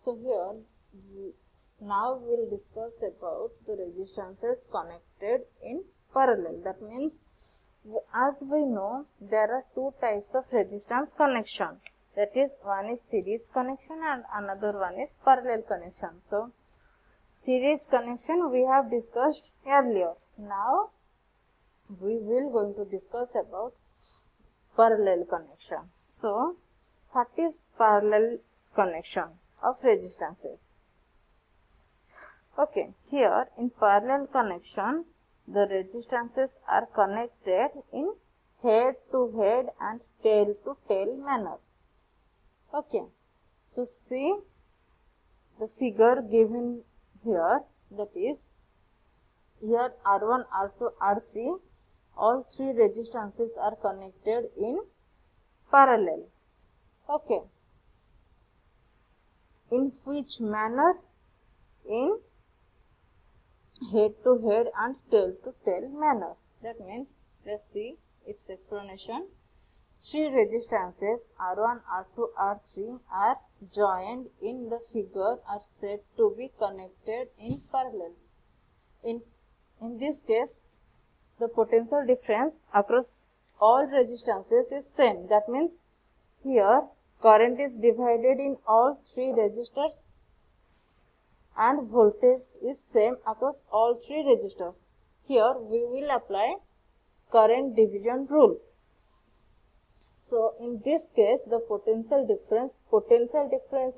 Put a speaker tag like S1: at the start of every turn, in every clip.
S1: So here now we will discuss about the resistances connected in parallel. That means, as we know, there are two types of resistance connection. That is, one is series connection and another one is parallel connection. So series connection we have discussed earlier. Now we will going to discuss about parallel connection. So what is parallel connection of resistances? Okay, here in parallel connection, the resistances are connected in head to head and tail to tail manner. Okay, so see the figure given here, that is, here R1, R2, R3, all three resistances are connected in parallel. Okay, in which manner? In head to head and tail to tail manner. That means, let's see its explanation. Three resistances R1, R2, R3 are joined in the figure are said to be connected in parallel. In this case, the potential difference across all resistances is same. That means, here current is divided in all three resistors and voltage is same across all three resistors. Here we will apply current division rule. So in this case, the potential difference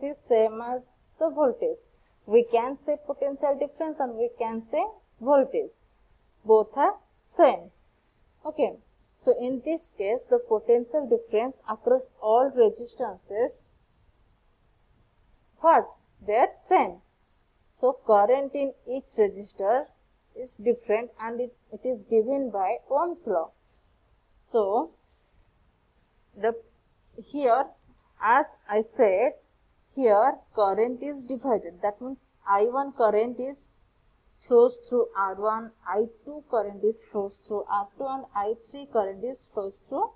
S1: is same as the voltage. We can say potential difference and we can say voltage. Both are same. Okay. So in this case, the potential difference across all resistances, what? They are same. So current in each resistor is different and it is given by Ohm's law. So here, as I said, here current is divided. That means I1 current is flows through R1, I2 current is flows through R2 and I3 current is flows through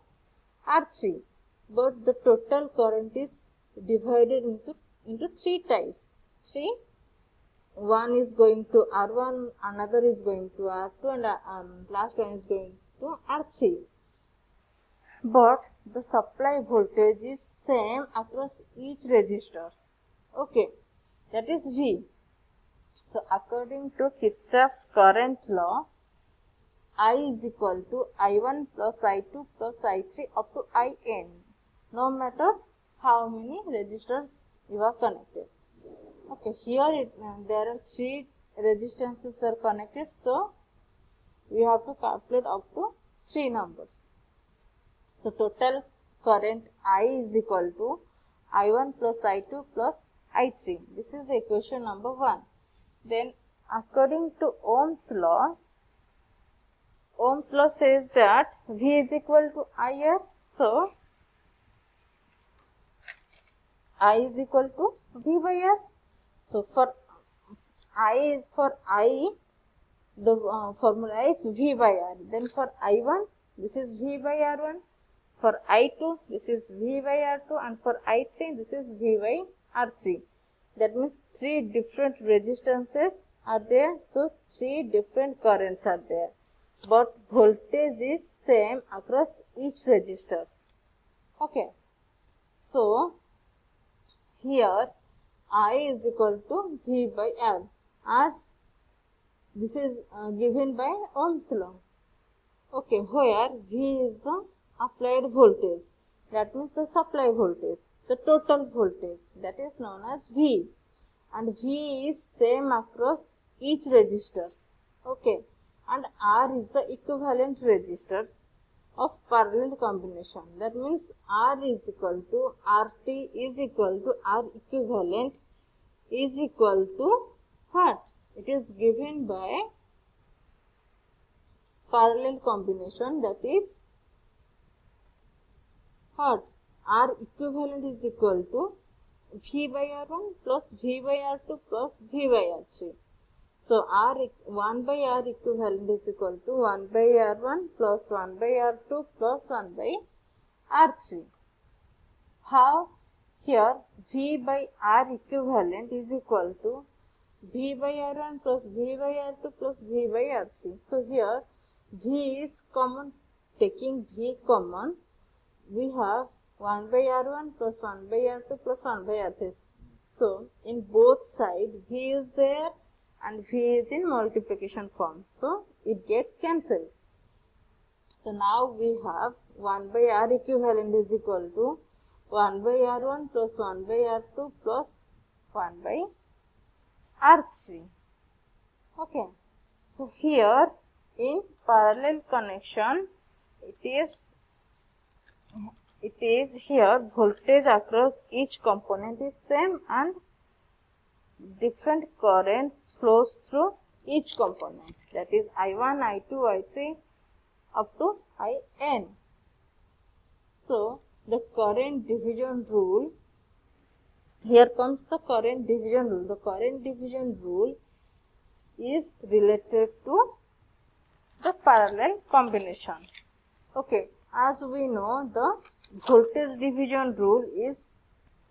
S1: R3. But the total current is divided into three types. One is going to R1, another is going to R2 and last one is going to R3. But the supply voltage is same across each resistors. Okay, that is V. So according to Kirchhoff's current law, I is equal to I1 plus I2 plus I3 up to IN, no matter how many resistors you are connected. Okay, here there are three resistances are connected, so we have to calculate up to three numbers. So total current I is equal to I1 plus I2 plus I3. This is the equation number 1. Then according to Ohm's law says that V is equal to IR. So I is equal to V by R. So for I, the formula is V by R. Then for I1, this is V by R1. For I2, this is V by R2, and for I3, this is V by R3. That means three different resistances are there, so three different currents are there. But voltage is same across each resistors. Okay. So here I is equal to V by R, as this is given by Ohm's law. Okay, where V is the applied voltage, that means the supply voltage, the total voltage, that is known as V, and V is same across each resistors. Okay, and R is the equivalent resistors of parallel combination. That means R is equal to RT is equal to R equivalent is equal to what? It is given by parallel combination, that is what? R equivalent is equal to V by R1 plus V by R2 plus V by R3. So 1 by R equivalent is equal to 1 by R1 plus 1 by R2 plus 1 by R3. How? here V by R equivalent is equal to V by R1 plus V by R2 plus V by R3. So here V is common, taking V common, we have 1 by R1 plus 1 by R2 plus 1 by R3. So in both sides V is there and V is in multiplication form. So it gets cancelled. So now we have 1 by R equivalent is equal to 1 by R1 plus 1 by R2 plus 1 by R3. Okay. So here in parallel connection, it is here voltage across each component is same and different currents flows through each component, that is I1, I2, I3 up to In. So the current division rule, here comes the current division rule. The current division rule is related to the parallel combination. Okay, as we know, the voltage division rule is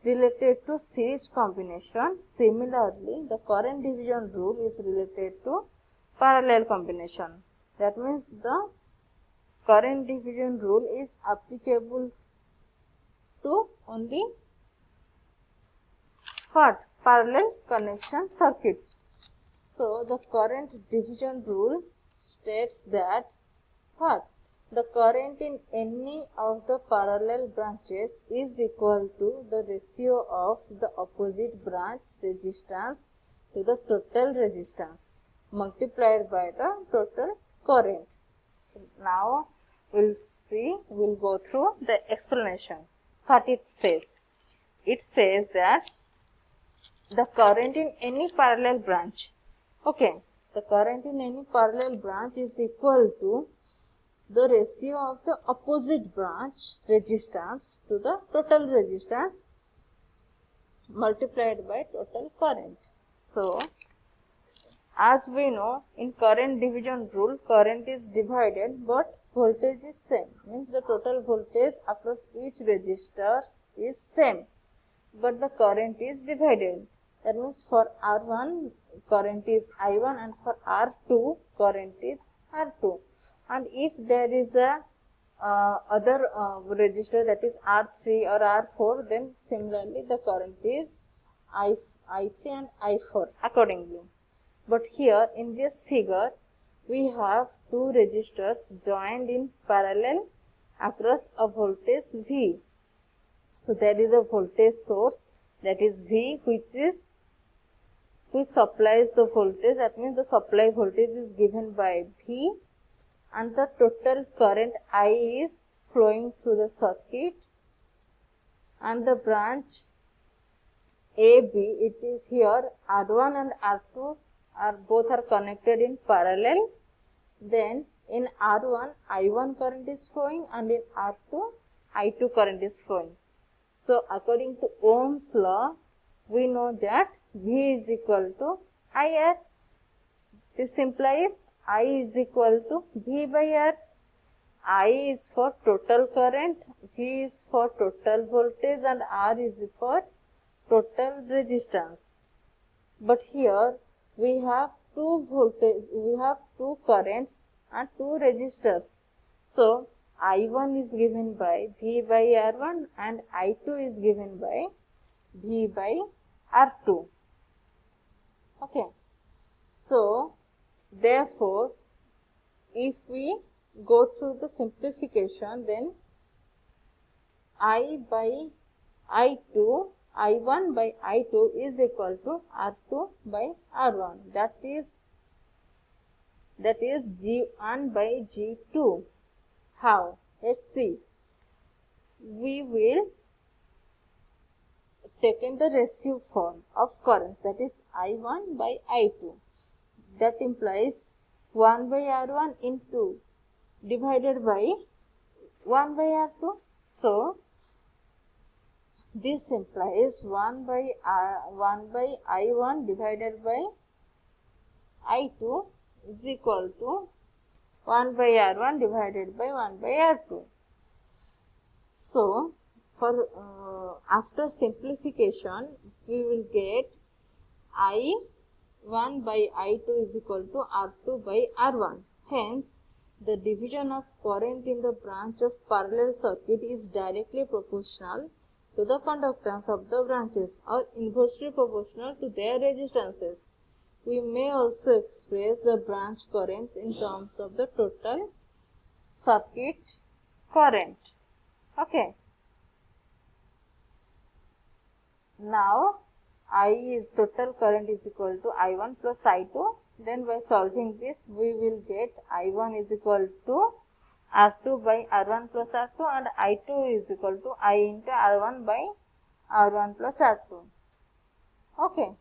S1: related to series combination. Similarly, the current division rule is related to parallel combination. That means the current division rule is applicable to only what? Parallel connection circuits. So the current division rule states that what? The current in any of the parallel branches is equal to the ratio of the opposite branch resistance to the total resistance multiplied by the total current. So now we'll go through the explanation. What it says? It says that the current in any parallel branch, okay, the current in any parallel branch is equal to the ratio of the opposite branch resistance to the total resistance multiplied by total current. So, as we know, in current division rule, current is divided but voltage is same. Means the total voltage across each resistor is same, but the current is divided. That means for R1 current is I1 and for R2 current is R2. And if there is a other resistor, that is R3 or R4, then similarly the current is I3 and I4 accordingly. But here in this figure we have two resistors joined in parallel across a voltage V. So there is a voltage source, that is V, which supplies the voltage. That means the supply voltage is given by V, and the total current I is flowing through the circuit, and the branch AB, it is here R1 and R2 both are connected in parallel. Then in R1 I1 current is flowing and in R2 I2 current is flowing. So according to Ohm's law, we know that V is equal to IR. This implies I is equal to V by R. I is for total current, V is for total voltage, and R is for total resistance. But here we have two currents and two resistors. So I1 is given by V by R1 and I2 is given by V by R2. Okay. So therefore, if we go through the simplification, then I by I2, I1 by I2 is equal to R2 by R1. That is G1 by G2. How? Let's see. We will take in the ratio form of currents, that is I1 by I2. That implies 1 by R1 into divided by 1 by R2. So this implies 1 by I1 divided by I2 is equal to 1 by R1 divided by 1 by R2. So for after simplification we will get I1 by I2 is equal to R2 by R1. Hence, the division of current in the branch of parallel circuit is directly proportional to the conductance of the branches or inversely proportional to their resistances. We may also express the branch currents in terms of the total circuit current. Okay. Now, I is total current is equal to I1 plus I2. Then by solving this, we will get I1 is equal to R2 by R1 plus R2 and I2 is equal to I into R1 by R1 plus R2. Okay.